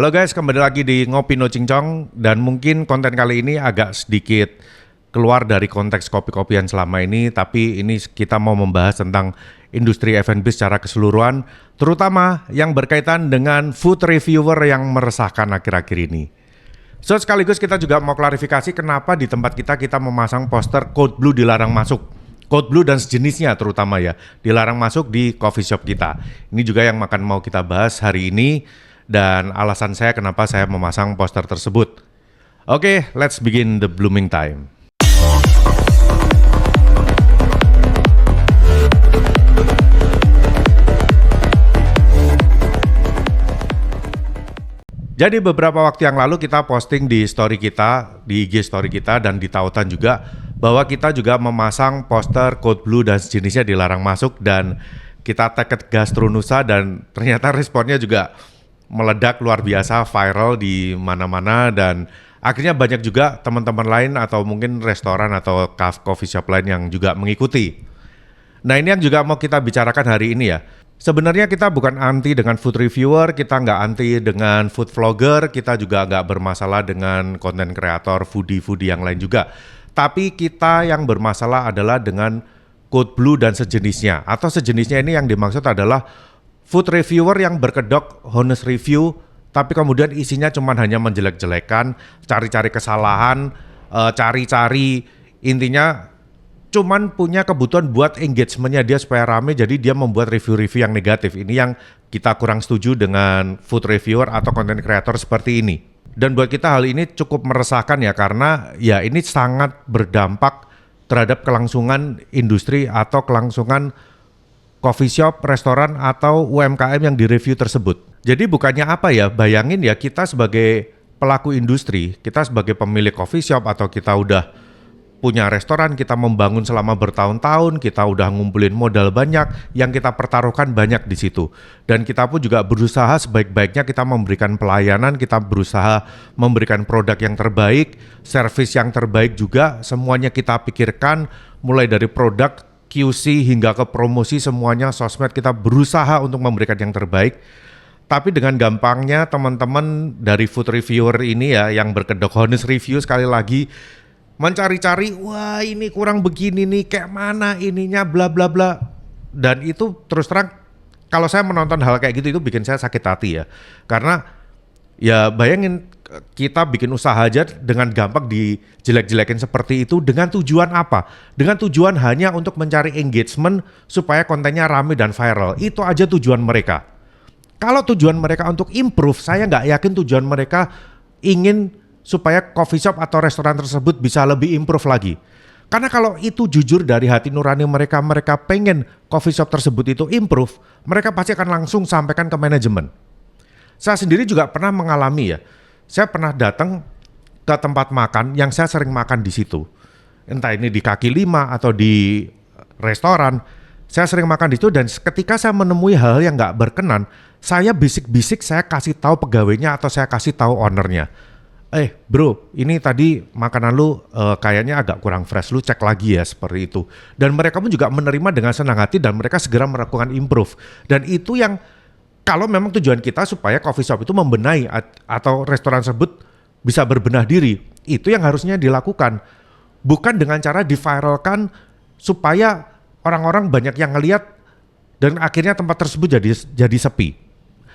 Halo guys, kembali lagi di Ngopi No Cincong dan mungkin konten kali ini agak sedikit keluar dari konteks kopi-kopian selama ini, tapi ini kita mau membahas tentang industri F&B secara keseluruhan, terutama yang berkaitan dengan food reviewer yang meresahkan akhir-akhir ini. So sekaligus kita juga mau klarifikasi kenapa di tempat kita memasang poster Code Blue dilarang masuk. Code Blue dan sejenisnya terutama ya, dilarang masuk di coffee shop kita. Ini juga yang akan mau kita bahas hari ini. Dan alasan saya kenapa saya memasang poster tersebut. Oke, let's begin the blooming time. Jadi beberapa waktu yang lalu kita posting di story kita, di IG story kita dan di tautan juga bahwa kita juga memasang poster Code Blue dan sejenisnya dilarang masuk dan kita tag ke Gastronusa dan ternyata responnya juga meledak luar biasa, viral di mana-mana dan akhirnya banyak juga teman-teman lain atau mungkin restoran atau coffee shop lain yang juga mengikuti. Nah ini yang juga mau kita bicarakan hari ini ya. Sebenarnya kita bukan anti dengan food reviewer, kita nggak anti dengan food vlogger, kita juga nggak bermasalah dengan konten kreator, foodie yang lain juga. Tapi kita yang bermasalah adalah dengan Code Blue dan sejenisnya. Atau sejenisnya ini yang dimaksud adalah food reviewer yang berkedok honest review, tapi kemudian isinya cuma hanya menjelek-jelekan, cari-cari kesalahan, cari-cari intinya cuman punya kebutuhan buat engagementnya dia supaya rame, jadi dia membuat review-review yang negatif. Ini yang kita kurang setuju dengan food reviewer atau content creator seperti ini. Dan buat kita hal ini cukup meresahkan ya, karena ya ini sangat berdampak terhadap kelangsungan industri atau kelangsungan coffee shop, restoran, atau UMKM yang direview tersebut. Jadi bukannya apa ya, bayangin ya kita sebagai pelaku industri, kita sebagai pemilik coffee shop atau kita udah punya restoran, kita membangun selama bertahun-tahun, kita udah ngumpulin modal banyak, yang kita pertaruhkan banyak di situ. Dan kita pun juga berusaha sebaik-baiknya kita memberikan pelayanan, kita berusaha memberikan produk yang terbaik, service yang terbaik juga, semuanya kita pikirkan, mulai dari produk, QC hingga ke promosi semuanya sosmed kita berusaha untuk memberikan yang terbaik. Tapi dengan gampangnya teman-teman dari food reviewer ini ya yang berkedok honest review sekali lagi mencari-cari, wah ini kurang begini nih, kayak mana ininya bla bla bla. Dan itu terus terang kalau saya menonton hal kayak gitu itu bikin saya sakit hati ya. Karena ya bayangin kita bikin usaha aja dengan gampang dijelek-jelekin seperti itu dengan tujuan apa? Dengan tujuan hanya untuk mencari engagement supaya kontennya rame dan viral. Itu aja tujuan mereka. Kalau tujuan mereka untuk improve, saya nggak yakin tujuan mereka ingin supaya coffee shop atau restoran tersebut bisa lebih improve lagi. Karena kalau itu jujur dari hati nurani mereka, mereka pengen coffee shop tersebut itu improve, mereka pasti akan langsung sampaikan ke manajemen. Saya sendiri juga pernah mengalami ya. Saya pernah datang ke tempat makan yang saya sering makan di situ. Entah ini di kaki lima atau di restoran. Saya sering makan di situ dan ketika saya menemui hal yang nggak berkenan, saya bisik-bisik, saya kasih tahu pegawainya atau saya kasih tahu ownernya. Bro, ini tadi makanan lu kayaknya agak kurang fresh, lu cek lagi ya seperti itu. Dan mereka pun juga menerima dengan senang hati dan mereka segera melakukan improve. Dan itu yang kalau memang tujuan kita supaya coffee shop itu membenahi atau restoran tersebut bisa berbenah diri, itu yang harusnya dilakukan. Bukan dengan cara diviralkan supaya orang-orang banyak yang ngelihat dan akhirnya tempat tersebut jadi sepi.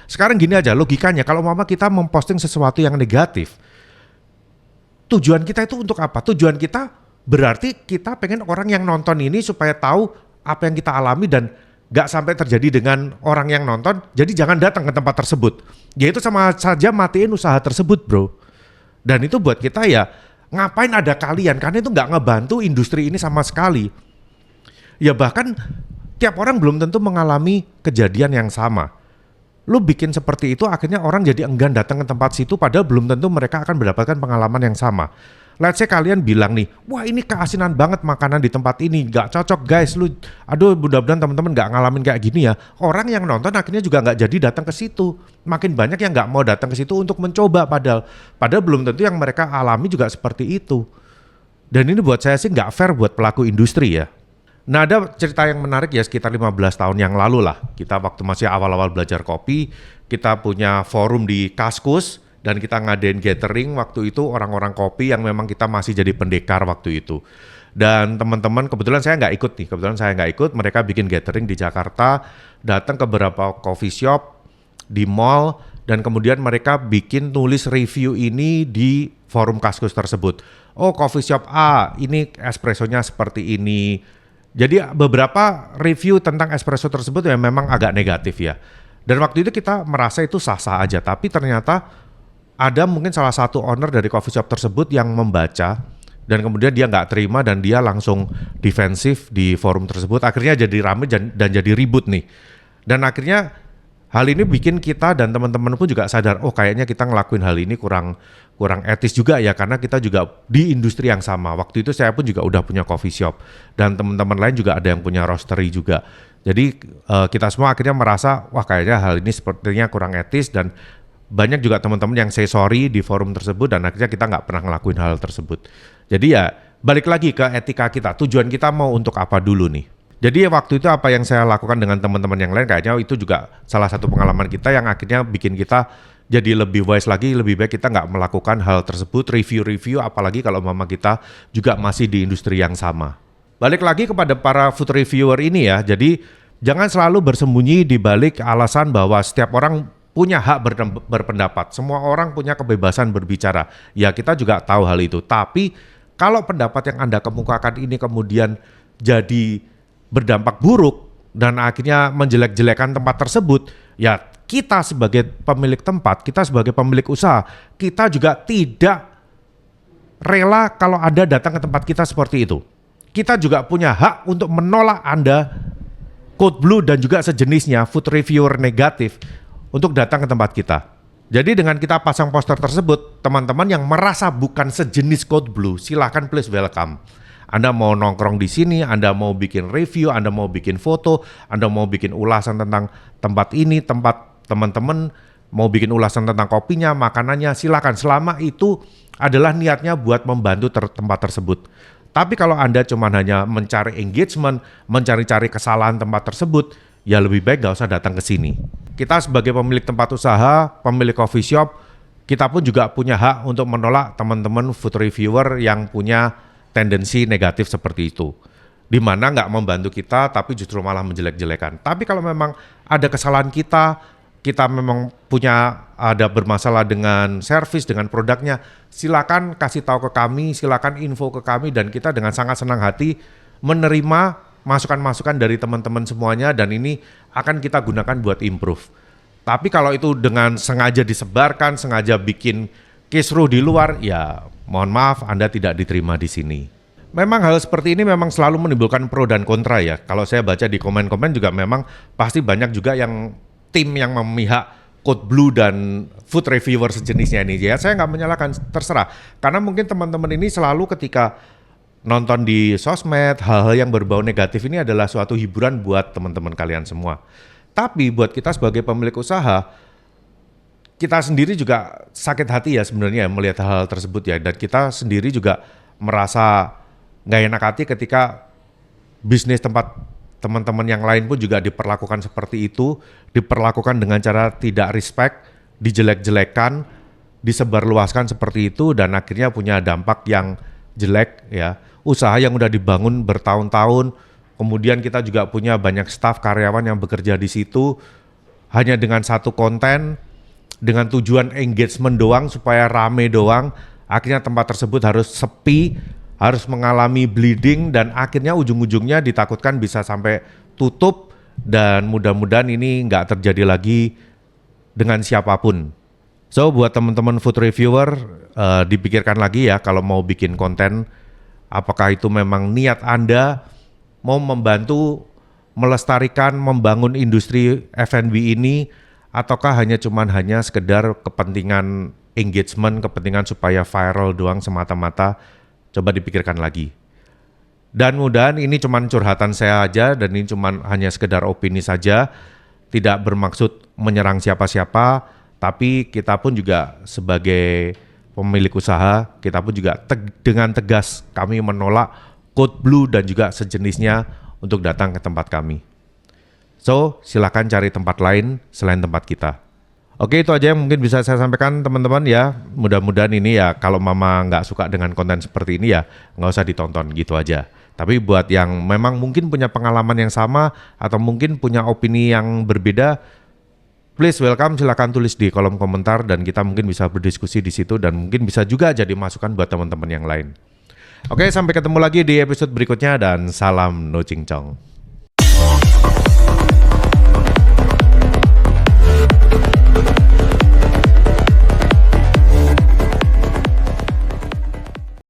Sekarang gini aja logikanya, kalau mama kita memposting sesuatu yang negatif, tujuan kita itu untuk apa? Tujuan kita berarti kita pengen orang yang nonton ini supaya tahu apa yang kita alami dan gak sampai terjadi dengan orang yang nonton, jadi jangan datang ke tempat tersebut. Ya itu sama saja matiin usaha tersebut bro. Dan itu buat kita ya, ngapain ada kalian, karena itu gak ngebantu industri ini sama sekali. Ya bahkan tiap orang belum tentu mengalami kejadian yang sama. Lu bikin seperti itu akhirnya orang jadi enggan datang ke tempat situ padahal belum tentu mereka akan mendapatkan pengalaman yang sama. Let's say kalian bilang nih, wah ini keasinan banget makanan di tempat ini, gak cocok guys, aduh mudah-mudahan teman-teman gak ngalamin kayak gini ya. Orang yang nonton akhirnya juga gak jadi datang ke situ. Makin banyak yang gak mau datang ke situ untuk mencoba padahal belum tentu yang mereka alami juga seperti itu. Dan ini buat saya sih gak fair buat pelaku industri ya. Nah ada cerita yang menarik ya sekitar 15 tahun yang lalu lah. Kita waktu masih awal-awal belajar kopi kita punya forum di Kaskus, dan kita ngadain gathering waktu itu orang-orang kopi yang memang kita masih jadi pendekar waktu itu. Dan teman-teman, kebetulan saya nggak ikut, mereka bikin gathering di Jakarta, datang ke beberapa coffee shop, di mall, dan kemudian mereka bikin tulis review ini di forum Kaskus tersebut. Oh, coffee shop A, ini espressonya seperti ini. Jadi beberapa review tentang espresso tersebut yang memang agak negatif ya. Dan waktu itu kita merasa itu sah-sah aja, tapi ternyata ada mungkin salah satu owner dari coffee shop tersebut yang membaca dan kemudian dia nggak terima dan dia langsung defensif di forum tersebut. Akhirnya jadi ramai dan jadi ribut nih. Dan akhirnya hal ini bikin kita dan teman-teman pun juga sadar, oh kayaknya kita ngelakuin hal ini kurang etis juga ya, karena kita juga di industri yang sama. Waktu itu saya pun juga udah punya coffee shop dan teman-teman lain juga ada yang punya roastery juga. Jadi kita semua akhirnya merasa, wah kayaknya hal ini sepertinya kurang etis, dan banyak juga teman-teman yang say sorry di forum tersebut, dan akhirnya kita nggak pernah ngelakuin hal tersebut. Jadi ya balik lagi ke etika kita, tujuan kita mau untuk apa dulu nih. Jadi waktu itu apa yang saya lakukan dengan teman-teman yang lain, kayaknya itu juga salah satu pengalaman kita yang akhirnya bikin kita jadi lebih wise lagi, lebih baik kita nggak melakukan hal tersebut, review-review, apalagi kalau mama kita juga masih di industri yang sama. Balik lagi kepada para food reviewer ini ya, jadi jangan selalu bersembunyi di balik alasan bahwa setiap orang punya hak berpendapat, semua orang punya kebebasan berbicara. Ya kita juga tahu hal itu, tapi kalau pendapat yang Anda kemukakan ini kemudian jadi berdampak buruk dan akhirnya menjelek-jelekan tempat tersebut, ya kita sebagai pemilik tempat, kita sebagai pemilik usaha, kita juga tidak rela kalau Anda datang ke tempat kita seperti itu. Kita juga punya hak untuk menolak Anda, Code Blue dan juga sejenisnya, food reviewer negatif, untuk datang ke tempat kita. Jadi dengan kita pasang poster tersebut, teman-teman yang merasa bukan sejenis Code Blue, silahkan please welcome. Anda mau nongkrong di sini, Anda mau bikin review, Anda mau bikin foto, Anda mau bikin ulasan tentang tempat ini, tempat teman-teman, mau bikin ulasan tentang kopinya, makanannya, silakan. Selama itu adalah niatnya buat membantu tempat tersebut. Tapi kalau Anda cuma hanya mencari engagement, mencari-cari kesalahan tempat tersebut, ya lebih baik nggak usah datang ke sini. Kita sebagai pemilik tempat usaha, pemilik coffee shop, kita pun juga punya hak untuk menolak teman-teman food reviewer yang punya tendensi negatif seperti itu, di mana nggak membantu kita tapi justru malah menjelek-jelekan. Tapi kalau memang ada kesalahan kita memang punya ada bermasalah dengan servis, dengan produknya, silakan kasih tahu ke kami, silakan info ke kami, dan kita dengan sangat senang hati menerima masukan-masukan dari teman-teman semuanya, dan ini akan kita gunakan buat improve. Tapi kalau itu dengan sengaja disebarkan, sengaja bikin kisruh di luar, ya mohon maaf Anda tidak diterima di sini. Memang hal seperti ini memang selalu menimbulkan pro dan kontra ya. Kalau saya baca di komen-komen juga memang pasti banyak juga yang tim yang memihak Code Blue dan food reviewer sejenisnya ini. Ya saya nggak menyalahkan, terserah. Karena mungkin teman-teman ini selalu ketika nonton di sosmed, hal-hal yang berbau negatif ini adalah suatu hiburan buat teman-teman kalian semua. Tapi buat kita sebagai pemilik usaha, kita sendiri juga sakit hati ya sebenarnya melihat hal tersebut ya, dan kita sendiri juga merasa nggak enak hati ketika bisnis tempat teman-teman yang lain pun juga diperlakukan seperti itu, diperlakukan dengan cara tidak respect, dijelek-jelekan, disebarluaskan seperti itu, dan akhirnya punya dampak yang jelek ya. Usaha yang udah dibangun bertahun-tahun, kemudian kita juga punya banyak staf karyawan yang bekerja di situ, hanya dengan satu konten, dengan tujuan engagement doang, supaya rame doang, akhirnya tempat tersebut harus sepi, harus mengalami bleeding, dan akhirnya ujung-ujungnya ditakutkan bisa sampai tutup, dan mudah-mudahan ini nggak terjadi lagi dengan siapapun. So buat teman-teman food reviewer, dipikirkan lagi ya kalau mau bikin konten, apakah itu memang niat Anda mau membantu melestarikan, membangun industri F&B ini, ataukah hanya sekedar kepentingan engagement, kepentingan supaya viral doang semata-mata. Coba dipikirkan lagi. Dan mudahan ini cuman curhatan saya aja, dan ini cuman hanya sekedar opini saja, tidak bermaksud menyerang siapa-siapa, tapi kita pun juga sebagai pemilik usaha, kita pun juga dengan tegas kami menolak Code Blue dan juga sejenisnya untuk datang ke tempat kami. So, silakan cari tempat lain selain tempat kita. Oke, itu aja yang mungkin bisa saya sampaikan teman-teman ya. Mudah-mudahan ini ya kalau mama nggak suka dengan konten seperti ini ya nggak usah ditonton gitu aja. Tapi buat yang memang mungkin punya pengalaman yang sama atau mungkin punya opini yang berbeda, please welcome, silakan tulis di kolom komentar dan kita mungkin bisa berdiskusi di situ dan mungkin bisa juga jadi masukan buat teman-teman yang lain. Oke, sampai ketemu lagi di episode berikutnya dan salam no cincong.